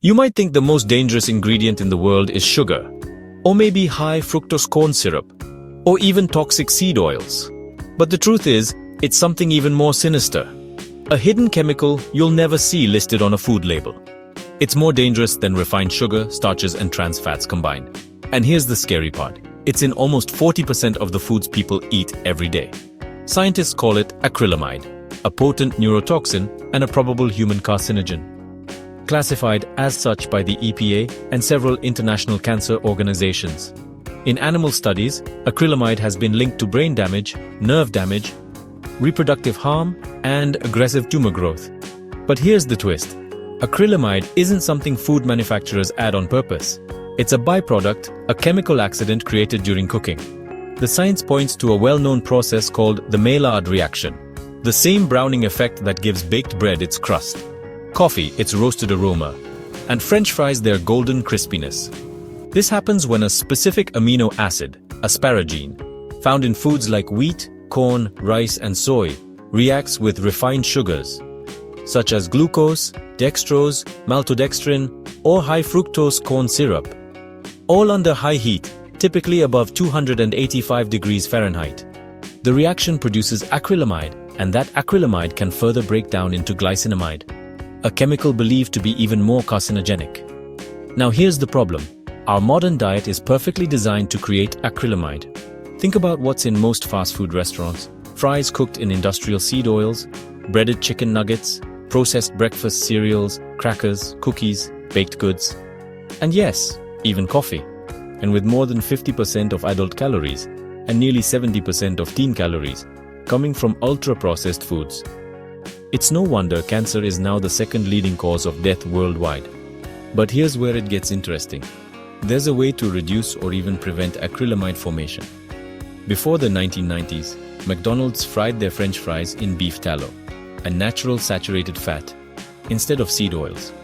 You might think the most dangerous ingredient in the world is sugar, or maybe high fructose corn syrup, or even toxic seed oils. But the truth is, it's something even more sinister. A hidden chemical you'll never see listed on a food label. It's more dangerous than refined sugar, starches, and trans fats combined. And here's the scary part. It's in almost 40% of the foods people eat every day. Scientists call it acrylamide, a potent neurotoxin and a probable human carcinogen. Classified as such by the EPA and several international cancer organizations. In animal studies, acrylamide has been linked to brain damage, nerve damage, reproductive harm, and aggressive tumor growth. But here's the twist. Acrylamide isn't something food manufacturers add on purpose. It's a byproduct, a chemical accident created during cooking. The science points to a well-known process called the Maillard reaction, the same browning effect that gives baked bread its crust, coffee its roasted aroma, and French fries their golden crispiness. This happens when a specific amino acid, asparagine, found in foods like wheat, corn, rice, and soy, reacts with refined sugars, such as glucose, dextrose, maltodextrin, or high fructose corn syrup, all under high heat, typically above 285 degrees Fahrenheit. The reaction produces acrylamide, and that acrylamide can further break down into glycinamide, a chemical believed to be even more carcinogenic. Now here's the problem. Our modern diet is perfectly designed to create acrylamide. Think about what's in most fast food restaurants. Fries cooked in industrial seed oils, breaded chicken nuggets, processed breakfast cereals, crackers, cookies, baked goods, and yes, even coffee. And with more than 50% of adult calories and nearly 70% of teen calories coming from ultra-processed foods. It's no wonder cancer is now the second leading cause of death worldwide. But here's where it gets interesting. There's a way to reduce or even prevent acrylamide formation. Before the 1990s, McDonald's fried their French fries in beef tallow, a natural saturated fat, instead of seed oils.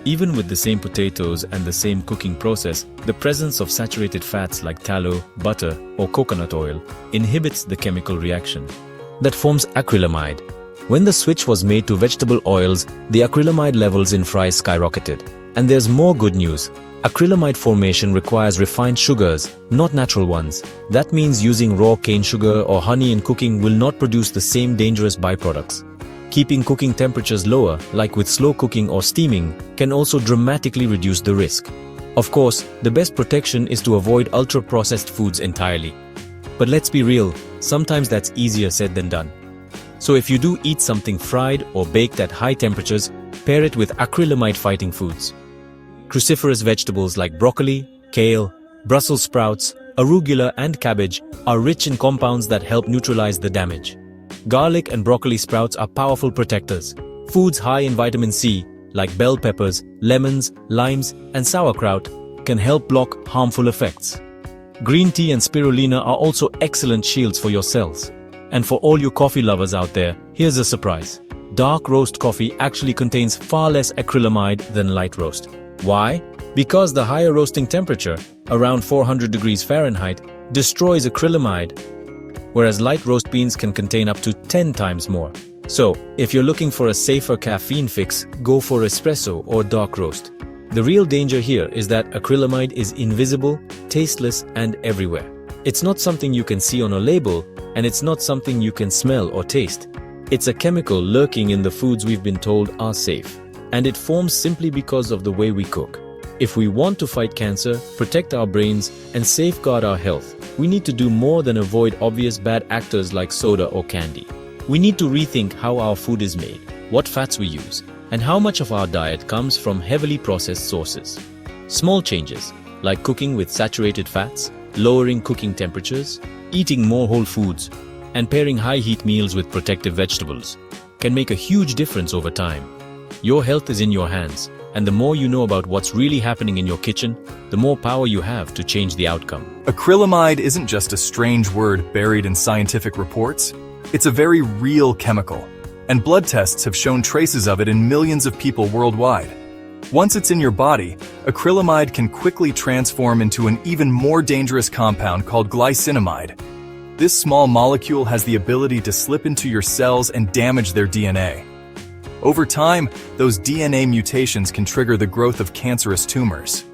Even with the same potatoes and the same cooking process, the presence of saturated fats like tallow, butter, or coconut oil inhibits the chemical reaction that forms acrylamide. When the switch was made to vegetable oils, the acrylamide levels in fries skyrocketed. And there's more good news. Acrylamide formation requires refined sugars, not natural ones. That means using raw cane sugar or honey in cooking will not produce the same dangerous byproducts. Keeping cooking temperatures lower, like with slow cooking or steaming, can also dramatically reduce the risk. Of course, the best protection is to avoid ultra-processed foods entirely. But let's be real, sometimes that's easier said than done. So if you do eat something fried or baked at high temperatures, pair it with acrylamide-fighting foods. Cruciferous vegetables like broccoli, kale, Brussels sprouts, arugula, and cabbage are rich in compounds that help neutralize the damage. Garlic and broccoli sprouts are powerful protectors. Foods high in vitamin C, like bell peppers, lemons, limes, and sauerkraut, can help block harmful effects. Green tea and spirulina are also excellent shields for your cells. And for all you coffee lovers out there, here's a surprise. Dark roast coffee actually contains far less acrylamide than light roast. Why? Because the higher roasting temperature, around 400 degrees Fahrenheit, destroys acrylamide, whereas light roast beans can contain up to 10 times more. So, if you're looking for a safer caffeine fix, go for espresso or dark roast. The real danger here is that acrylamide is invisible, tasteless, and everywhere. It's not something you can see on a label, and it's not something you can smell or taste. It's a chemical lurking in the foods we've been told are safe, and it forms simply because of the way we cook. If we want to fight cancer, protect our brains, and safeguard our health, we need to do more than avoid obvious bad actors like soda or candy. We need to rethink how our food is made, what fats we use, and how much of our diet comes from heavily processed sources. Small changes, like cooking with saturated fats, lowering cooking temperatures, eating more whole foods, and pairing high-heat meals with protective vegetables, can make a huge difference over time. Your health is in your hands, and the more you know about what's really happening in your kitchen, the more power you have to change the outcome. Acrylamide isn't just a strange word buried in scientific reports. It's a very real chemical, and blood tests have shown traces of it in millions of people worldwide. Once it's in your body, acrylamide can quickly transform into an even more dangerous compound called glycinamide. This small molecule has the ability to slip into your cells and damage their DNA. Over time, those DNA mutations can trigger the growth of cancerous tumors.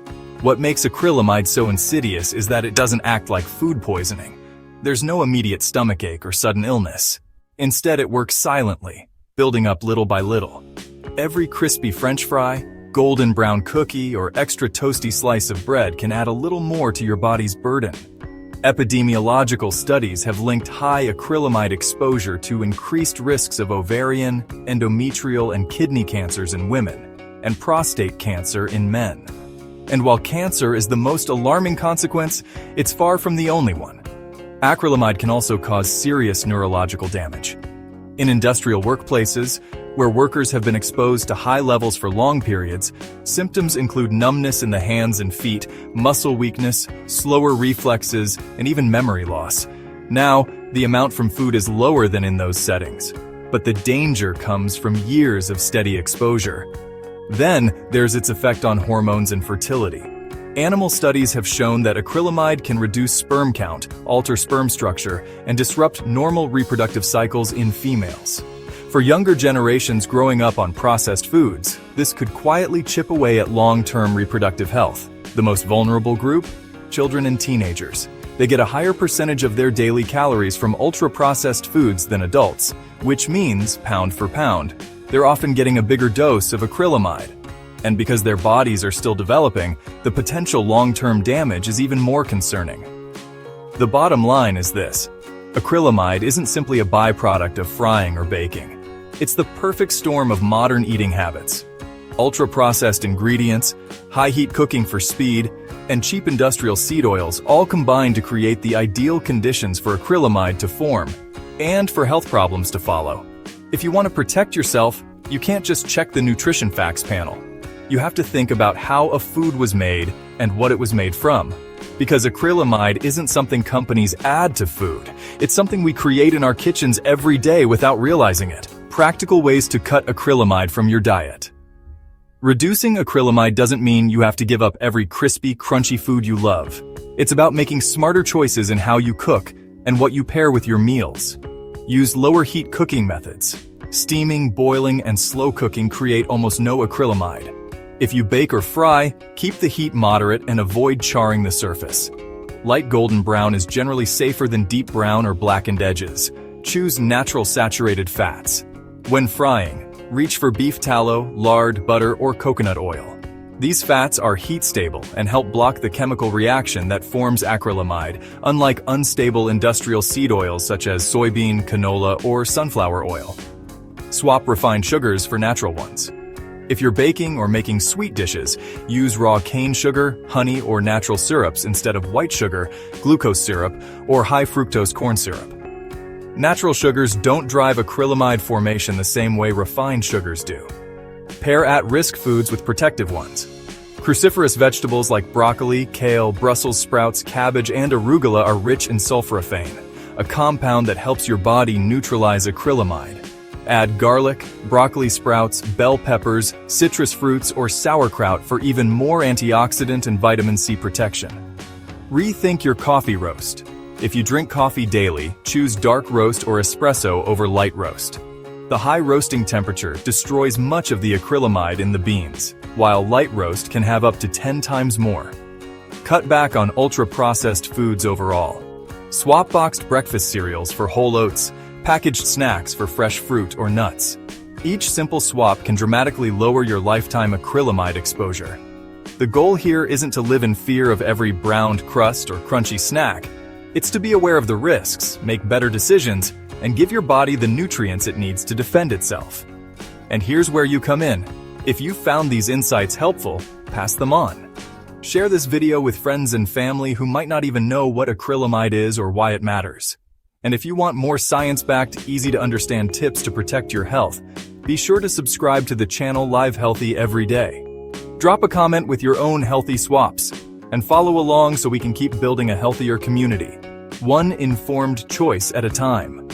What makes acrylamide so insidious is that it doesn't act like food poisoning. There's no immediate stomachache or sudden illness. Instead, it works silently, building up little by little. Every crispy French fry, golden brown cookie, or extra toasty slice of bread can add a little more to your body's burden. Epidemiological studies have linked high acrylamide exposure to increased risks of ovarian, endometrial, and kidney cancers in women, and prostate cancer in men. And while cancer is the most alarming consequence, it's far from the only one. Acrylamide can also cause serious neurological damage. In industrial workplaces, where workers have been exposed to high levels for long periods, symptoms include numbness in the hands and feet, muscle weakness, slower reflexes, and even memory loss. Now, the amount from food is lower than in those settings, but the danger comes from years of steady exposure. Then, there's its effect on hormones and fertility. Animal studies have shown that acrylamide can reduce sperm count, alter sperm structure, and disrupt normal reproductive cycles in females. For younger generations growing up on processed foods, this could quietly chip away at long-term reproductive health. The most vulnerable group? Children and teenagers. They get a higher percentage of their daily calories from ultra-processed foods than adults, which means, pound for pound, they're often getting a bigger dose of acrylamide. And because their bodies are still developing, the potential long-term damage is even more concerning. The bottom line is this: acrylamide isn't simply a byproduct of frying or baking. It's the perfect storm of modern eating habits. Ultra-processed ingredients, high-heat cooking for speed, and cheap industrial seed oils all combine to create the ideal conditions for acrylamide to form, and for health problems to follow. If you want to protect yourself, you can't just check the nutrition facts panel. You have to think about how a food was made and what it was made from. Because acrylamide isn't something companies add to food. It's something we create in our kitchens every day without realizing it. Practical ways to cut acrylamide from your diet. Reducing acrylamide doesn't mean you have to give up every crispy, crunchy food you love. It's about making smarter choices in how you cook and what you pair with your meals. Use lower heat cooking methods. Steaming, boiling, and slow cooking create almost no acrylamide. If you bake or fry, keep the heat moderate and avoid charring the surface. Light golden brown is generally safer than deep brown or blackened edges. Choose natural saturated fats. When frying, reach for beef tallow, lard, butter, or coconut oil. These fats are heat stable and help block the chemical reaction that forms acrylamide, unlike unstable industrial seed oils such as soybean, canola, or sunflower oil. Swap refined sugars for natural ones. If you're baking or making sweet dishes, use raw cane sugar, honey, or natural syrups instead of white sugar, glucose syrup, or high fructose corn syrup. Natural sugars don't drive acrylamide formation the same way refined sugars do. Pair at-risk foods with protective ones. Cruciferous vegetables like broccoli, kale, Brussels sprouts, cabbage, and arugula are rich in sulforaphane, a compound that helps your body neutralize acrylamide. Add garlic, broccoli sprouts, bell peppers, citrus fruits, or sauerkraut for even more antioxidant and vitamin C protection. Rethink your coffee roast. If you drink coffee daily, choose dark roast or espresso over light roast. The high roasting temperature destroys much of the acrylamide in the beans, while light roast can have up to 10 times more. Cut back on ultra-processed foods overall. Swap boxed breakfast cereals for whole oats, packaged snacks for fresh fruit or nuts. Each simple swap can dramatically lower your lifetime acrylamide exposure. The goal here isn't to live in fear of every browned crust or crunchy snack. It's to be aware of the risks, make better decisions, and give your body the nutrients it needs to defend itself. And here's where you come in. If you found these insights helpful, pass them on. Share this video with friends and family who might not even know what acrylamide is or why it matters. And if you want more science-backed, easy-to-understand tips to protect your health, be sure to subscribe to the channel Live Healthy every day. Drop a comment with your own healthy swaps, and follow along so we can keep building a healthier community, one informed choice at a time.